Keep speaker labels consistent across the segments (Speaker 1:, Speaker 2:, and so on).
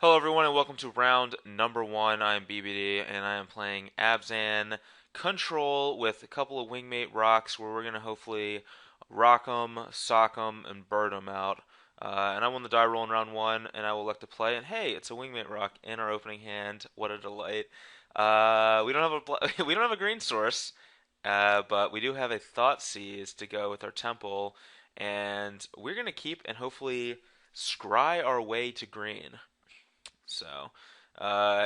Speaker 1: Hello everyone and welcome to round number one. I am BBD and I am playing Abzan Control with a couple of wingmate rocks where we're going to hopefully rock them, sock them, and bird them out. And I won the die roll in round one and I will elect to play. And hey, it's a wingmate rock in our opening hand. What a delight. We don't have a we don't have a green source, but we do have a Thoughtseize to go with our temple, and we're going to keep and hopefully scry our way to green. So,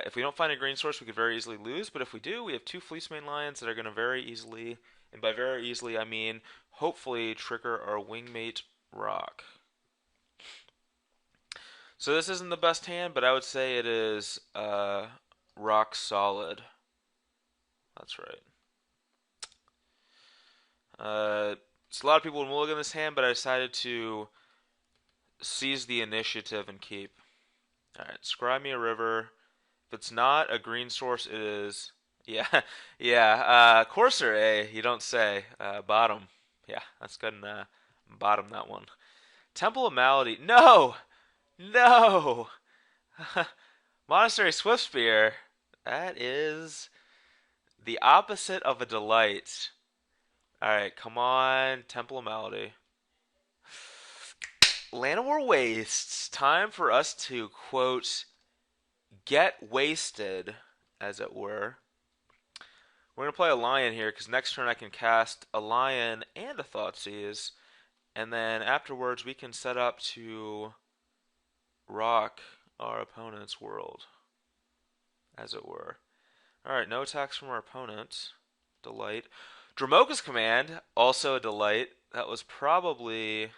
Speaker 1: if we don't find a green source, we could very easily lose. But if we do, we have two Fleece Mane Lions that are going to very easily, and by very easily, I mean hopefully trigger our Wingmate Rock. So this isn't the best hand, but I would say it is rock solid. That's right. So a lot of people would mulligan this hand, but I decided to seize the initiative and keep. Alright, scry me a river. If it's not a green source, it is. Yeah, yeah. Courser, you don't say. Bottom. Yeah, that's good. Bottom that one. Temple of Malady. No! No! Monastery Swiftspear. That is the opposite of a delight. Alright, come on. Temple of Malady. Llanowar Wastes. Time for us to, quote, get wasted, as it were. We're going to play a lion here because next turn I can cast a lion and a Thoughtseize, and then afterwards we can set up to rock our opponent's world, as it were. Alright, no attacks from our opponent. Delight. Dramoka's Command, also a delight. That was probably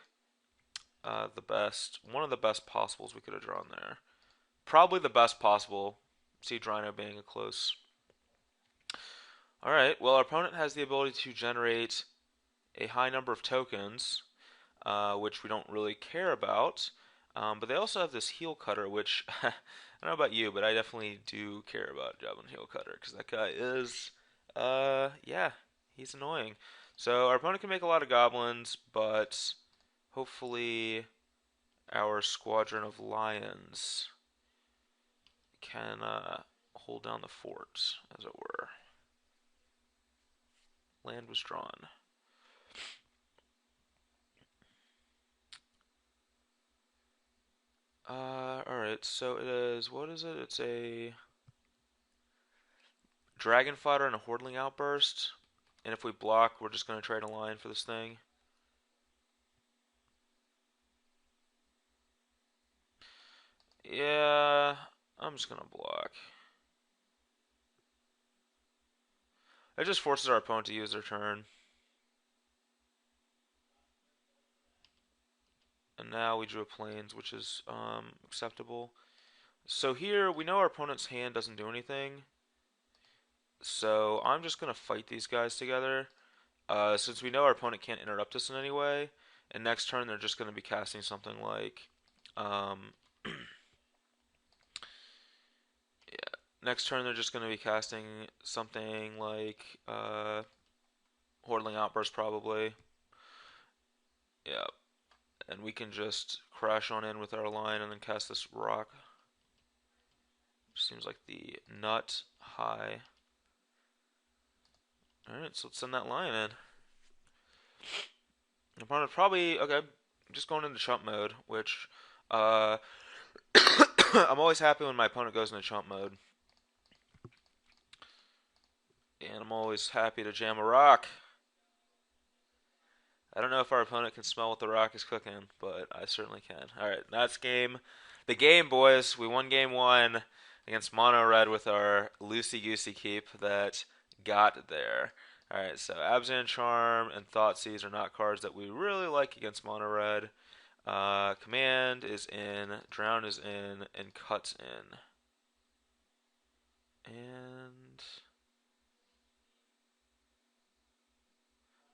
Speaker 1: one of the best possibles we could have drawn there. Probably the best possible. Siege Rhino being a close. Alright, well, our opponent has the ability to generate a high number of tokens, which we don't really care about. But they also have this Heel Cutter, which, I don't know about you, but I definitely do care about Javelin Heel Cutter, because that guy is, yeah, he's annoying. So our opponent can make a lot of goblins, but hopefully our Squadron of Lions can hold down the fort, as it were. Land was drawn. Alright, so it is, what is it? It's a Dragon Fighter and a Hordling Outburst. And if we block, we're just going to trade a line for this thing. Yeah, I'm just going to block. It just forces our opponent to use their turn. And now we drew a Plains, which is acceptable. So here, we know our opponent's hand doesn't do anything. So I'm just going to fight these guys together. Since we know our opponent can't interrupt us in any way. And next turn, they're just going to be casting something like... yeah. Next turn, they're just going to be casting something like... Hordling Outburst, probably. Yeah. And we can just crash on in with our line and then cast this rock. Seems like the nut high. Alright, so let's send that lion in. Opponent probably, okay, just going into chump mode, which, I'm always happy when my opponent goes into chump mode. And I'm always happy to jam a rock. I don't know if our opponent can smell what the rock is cooking, but I certainly can. Alright, that's game. The game, boys. We won game one against Mono Red with our loosey-goosey keep that got there. Alright, so Abzan Charm and Thoughtseize are not cards that we really like against Mono Red. Command is in, Drown is in, and Cut's in. And...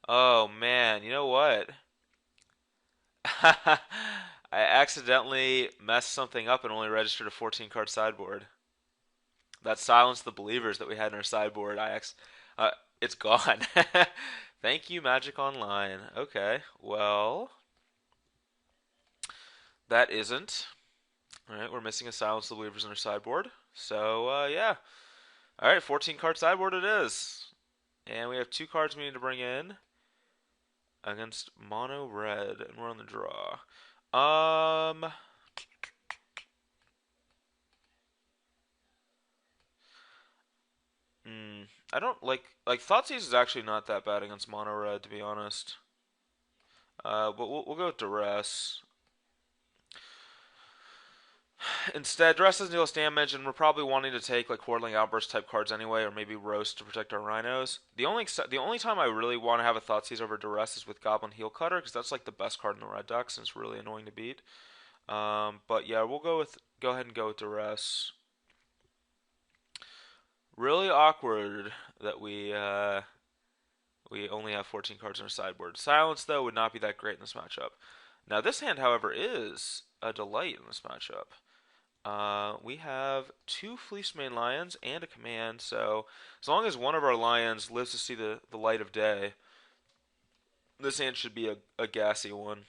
Speaker 1: oh man, you know what? I accidentally messed something up and only registered a 14 card sideboard. That silenced the believers that we had in our sideboard. It's gone. Thank you, Magic Online. Okay, well, that isn't Alright, we're missing a Silence the Weavers in our sideboard. So, yeah. Alright, 14 card sideboard it is. And we have 2 cards we need to bring in against mono red, and we're on the draw. Um, I don't like Thoughtseize is actually not that bad against mono red, to be honest. But we'll go with Duress. Instead, Duress doesn't deal us damage, and we're probably wanting to take like Whirling Outburst type cards anyway, or maybe Roast to protect our Rhinos. The only time I really want to have a Thoughtseize over Duress is with Goblin Heel Cutter, because that's like the best card in the red decks, and it's really annoying to beat. But yeah, we'll go ahead and go with Duress. Really awkward that we only have 14 cards in our sideboard. Silence, though, would not be that great in this matchup. Now, this hand, however, is a delight in this matchup. We have 2 Fleecemane Lions and a command, so as long as one of our lions lives to see the light of day, this hand should be a gassy one.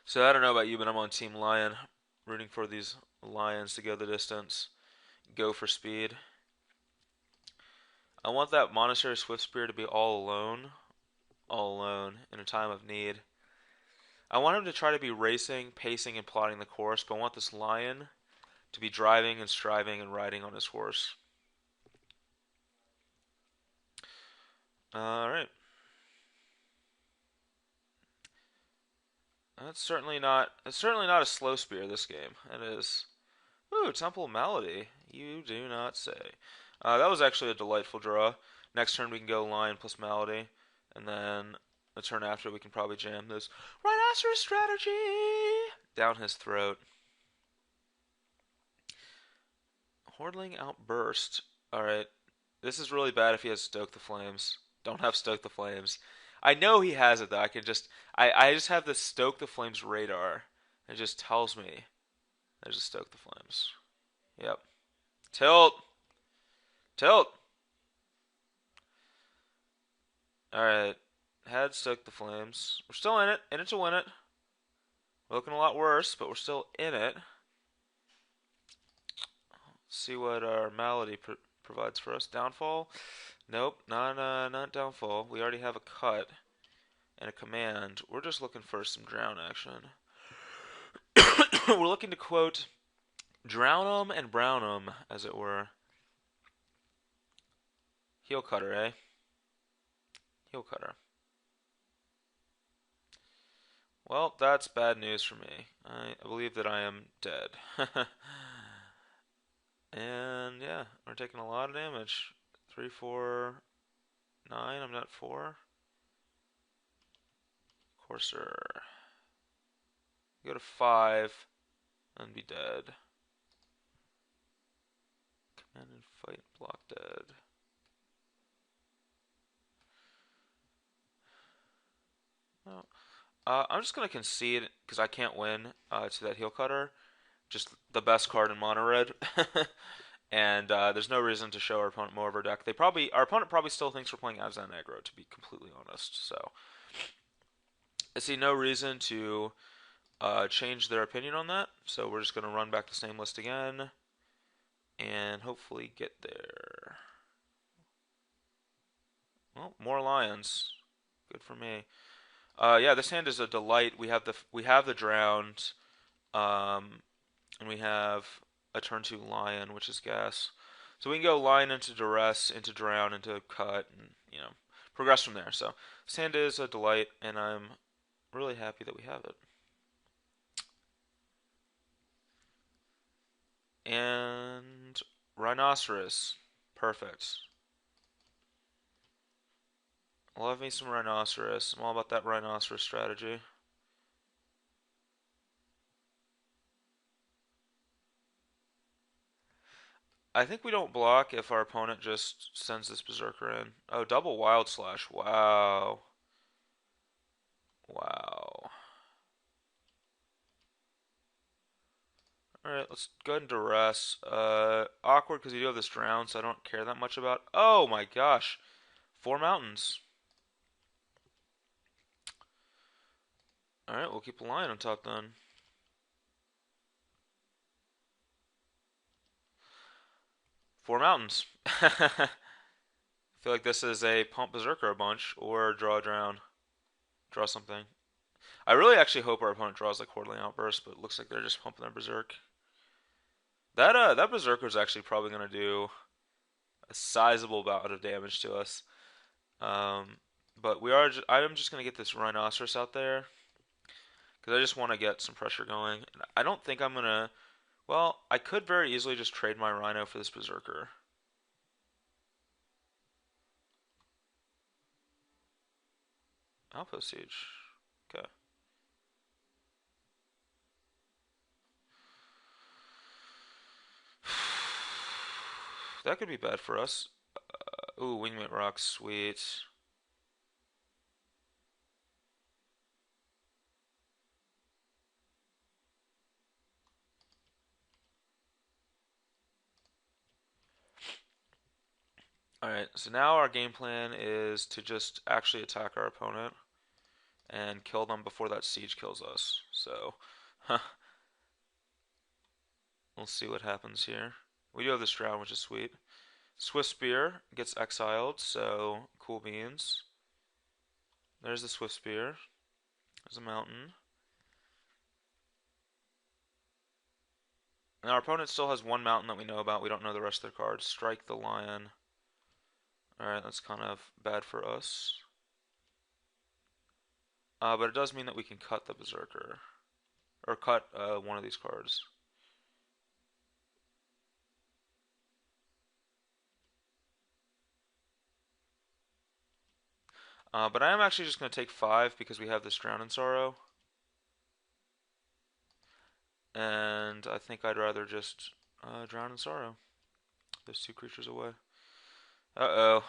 Speaker 1: So I don't know about you, but I'm on Team Lion, rooting for these lions to go the distance, go for speed. I want that Monastery Swiftspear to be all alone in a time of need. I want him to try to be racing, pacing, and plotting the course, but I want this lion to be driving and striving and riding on his horse. Alright. That's certainly not a slow spear this game. It is. Ooh, Temple Malady. You do not say. That was actually a delightful draw. Next turn we can go Lion plus Malady, and then the turn after we can probably jam this Rhinoceros strategy down his throat. Hordling Outburst. Alright. This is really bad if he has Stoke the Flames. Don't have Stoke the Flames. I know he has it though. I just have the Stoke the Flames radar. It just tells me there's a Stoke the Flames. Yep. Tilt. Tilt. Alright. Had Stoke the Flames. We're still in it. In it to win it. We're looking a lot worse, but we're still in it. Let's see what our Malady provides for us. Downfall? Nope, not downfall. We already have a cut and a command. We're just looking for some drown action. We're looking to quote drown 'em and brown 'em, as it were. Heel cutter, eh? Heel cutter. Well, that's bad news for me. I believe that I am dead. And yeah, we're taking a lot of damage. 3, 4, 9. I'm not 4. Courser. Go to 5 and be dead. Command and fight, block dead. Oh. I'm just going to concede because I can't win to that heel cutter. Just the best card in mono red. And there's no reason to show our opponent more of our deck. Our opponent probably still thinks we're playing Abzan aggro, to be completely honest. So I see no reason to change their opinion on that. So we're just going to run back the same list again and hopefully get there. Well, more lions. Good for me. Yeah, this hand is a delight. We have the drowned, and we have a turn 2 lion, which is gas. So we can go lion into duress, into drown, into cut, and progress from there. So this hand is a delight, and I'm really happy that we have it. And rhinoceros, perfect. Love me some rhinoceros. I'm all about that rhinoceros strategy. I think we don't block if our opponent just sends this berserker in. Oh, double wild slash. Wow. Wow. Alright, let's go ahead and duress. Awkward because you do have this drown, so I don't care that much about. Oh my gosh. 4 mountains. Alright, we'll keep a lion on top then. Four mountains. I feel like this is a pump berserker a bunch or draw drown. Draw something. I really actually hope our opponent draws like Hordling Outburst, but it looks like they're just pumping their berserk. That berserker is actually probably gonna do a sizable amount of damage to us. Um, but I'm just gonna get this rhinoceros out there because I just want to get some pressure going. I don't think I'm gonna. Well, I could very easily just trade my rhino for this berserker. Outpost siege. Okay. That could be bad for us. Ooh, wingmate rock, sweet. Alright, so now our game plan is to just actually attack our opponent and kill them before that siege kills us. So, we'll see what happens here. We do have this drown, which is sweet. Swift Spear gets exiled, so cool beans. There's the Swift Spear. There's a mountain. And our opponent still has one mountain that we know about. We don't know the rest of their cards. Strike the lion. Alright, that's kind of bad for us. But it does mean that we can cut the berserker. Or cut one of these cards. But I am actually just going to take 5 because we have this Drown in Sorrow. And I think I'd rather just Drown in Sorrow. Those two creatures away. Uh-oh.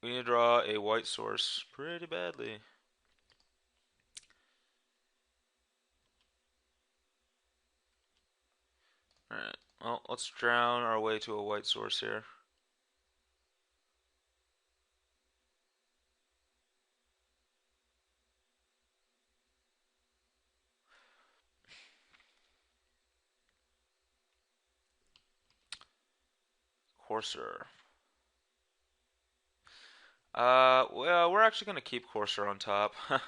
Speaker 1: We need to draw a white source pretty badly. Alright. Well, let's drown our way to a white source here. Courser. Well, we're actually going to keep Courser on top. I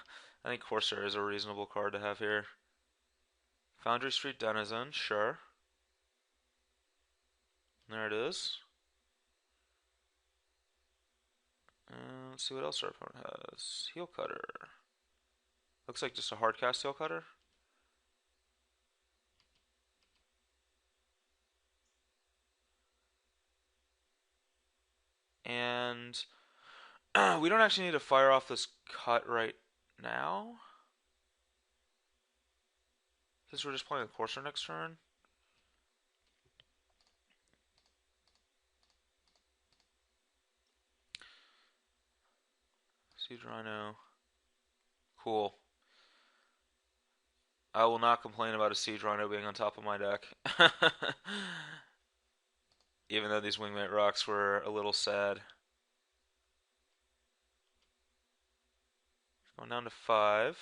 Speaker 1: think Courser is a reasonable card to have here. Foundry Street Denizen, sure. There it is. Let's see what else our opponent has. Heel Cutter. Looks like just a hard cast Heel Cutter. And we don't actually need to fire off this cut right now. Since we're just playing the Courser next turn. Siege Rhino. Cool. I will not complain about a Siege Rhino being on top of my deck. Even though these Wingmate Rocks were a little sad. Going down to 5.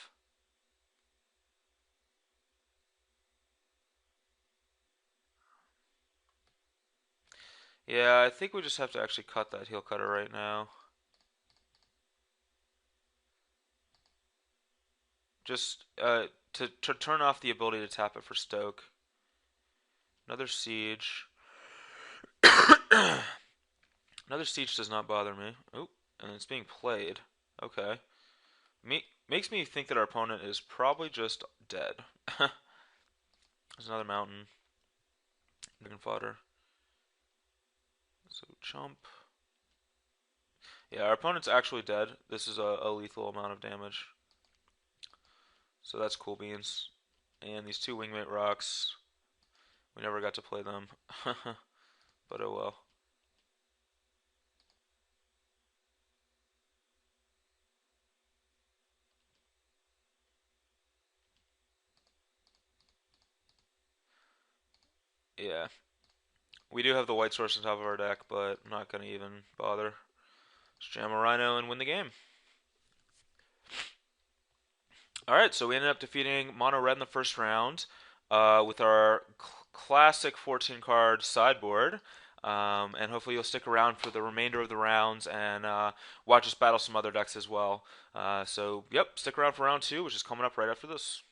Speaker 1: Yeah, I think we just have to actually cut that Heel Cutter right now. Just to turn off the ability to tap it for Stoke. Another Siege. Another Siege does not bother me. Oh, and it's being played. Okay. Makes me think that our opponent is probably just dead. There's another mountain. Dragon fodder. So chump. Yeah, our opponent's actually dead. This is a lethal amount of damage. So that's cool beans. And these two Wingmate Rocks, we never got to play them. But oh well. Yeah. We do have the white source on top of our deck, but I'm not going to even bother. Just jam a Rhino and win the game. All right, so we ended up defeating Mono Red in the first round with our classic 14 card sideboard. And hopefully you'll stick around for the remainder of the rounds and watch us battle some other decks as well. So, yep, stick around for round two, which is coming up right after this.